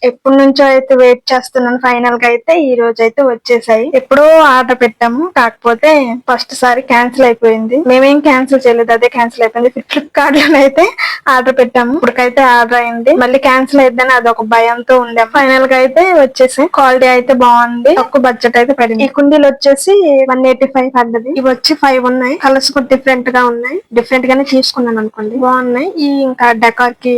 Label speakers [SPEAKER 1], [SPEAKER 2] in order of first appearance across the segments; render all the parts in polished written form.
[SPEAKER 1] ఎప్పటి నుంచో అయితే వెయిట్ చేస్తున్నాను. ఫైనల్ గా అయితే ఈ రోజు అయితే వచ్చేసాయి. ఎప్పుడో ఆర్డర్ పెట్టాము, కాకపోతే ఫస్ట్ సారి క్యాన్సిల్ అయిపోయింది. మేమేం క్యాన్సిల్ చేయలేదు, అదే క్యాన్సిల్ అయిపోయింది. ఫ్లిప్కార్ట్ లో అయితే ఆర్డర్ పెట్టాము, ఇప్పటికైతే ఆర్డర్ అయింది. మళ్ళీ క్యాన్సిల్ అయిద్దని అది ఒక భయంతో ఉండే. ఫైనల్ గా అయితే వచ్చేసి క్వాలిటీ అయితే బాగుంది, తక్కువ బడ్జెట్ అయితే పడింది. ఈ కుండీలు వచ్చేసి 185 పడ్డది. ఇవి వచ్చి 5 ఉన్నాయి. కలర్స్ కూడా డిఫరెంట్ గా ఉన్నాయి. డిఫరెంట్ గానే తీసుకున్నాను అనుకోండి, బాగున్నాయి. ఈ ఇంకా డెకార్ కి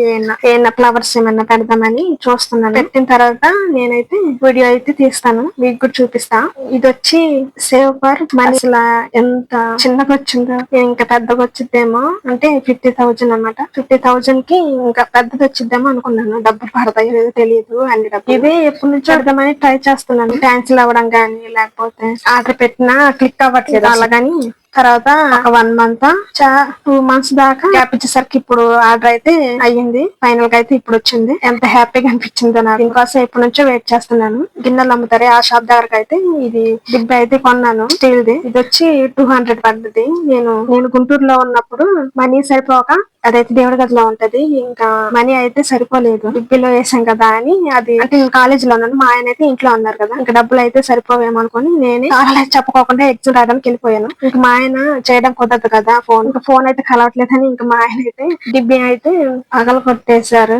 [SPEAKER 1] ఏమైనా ఫ్లవర్స్ ఏమైనా పెడదామని చూస్తున్నాను. పెట్టిన తర్వాత నేనైతే వీడియో అయితే తీస్తాను, మీకు కూడా చూపిస్తా. ఇది వచ్చి సేవ్ ఫర్ మనీ. అసలు ఎంత చిన్నగా వచ్చిందో, ఇంకా పెద్దగా వచ్చిద్దేమో అంటే 50,000 అన్నమాట. 50,000 కి ఇంకా పెద్దది వచ్చిద్దేమో అనుకున్నాను. డబ్బులు పడతాయో లేదో తెలియదు. అన్ని డబ్బులు ఇదే ఎప్పుడు నుంచి పెడదామని ట్రై చేస్తున్నాను. క్యాన్సిల్ అవ్వడం గానీ, లేకపోతే ఆర్డర్ పెట్టినా క్లిక్ అవ్వట్లేదు అలాగని. తర్వాత ఒక 1 మంత్ 2 మంత్స్ దాకా గ్యాప్ ఇచ్చేసరికి ఇప్పుడు ఆర్డర్ అయితే అయ్యింది. ఫైనల్ గా అయితే ఇప్పుడు వచ్చింది. ఎంత హ్యాపీగా అనిపించిందో నాకు. దీనికోసం ఎప్పటి నుంచో వెయిట్ చేస్తున్నాను. గిన్నెలు అమ్ముతారే ఆ షాప్ దగ్గరకు అయితే ఇది డిబ్బి అయితే కొన్నాను, స్టీల్ ది. ఇది వచ్చి 200 పడ్డది. నేను గుంటూరులో ఉన్నప్పుడు మనీ సరిపోక, అదైతే దేవుడి గదిలో ఉంటది, ఇంకా మనీ అయితే సరిపోలేదు. డిబ్బీలో వేసాం కదా అని, అది అంటే నేను కాలేజ్ లో ఉన్నాను, మా ఆయన అయితే ఇంట్లో ఉన్నారు కదా, ఇంకా డబ్బులు అయితే సరిపోవేమో అనుకుని నేనే చెప్పుకోకుండా ఎగ్జామ్ రాయడానికి వెళ్ళిపోయాను. ఇంకా మా ఆయన చేయడం కుదరదు కదా, ఫోన్ అయితే కలవట్లేదని ఇంకా మా ఆయన అయితే డిబ్బి అయితే పగల కొట్టేశారు.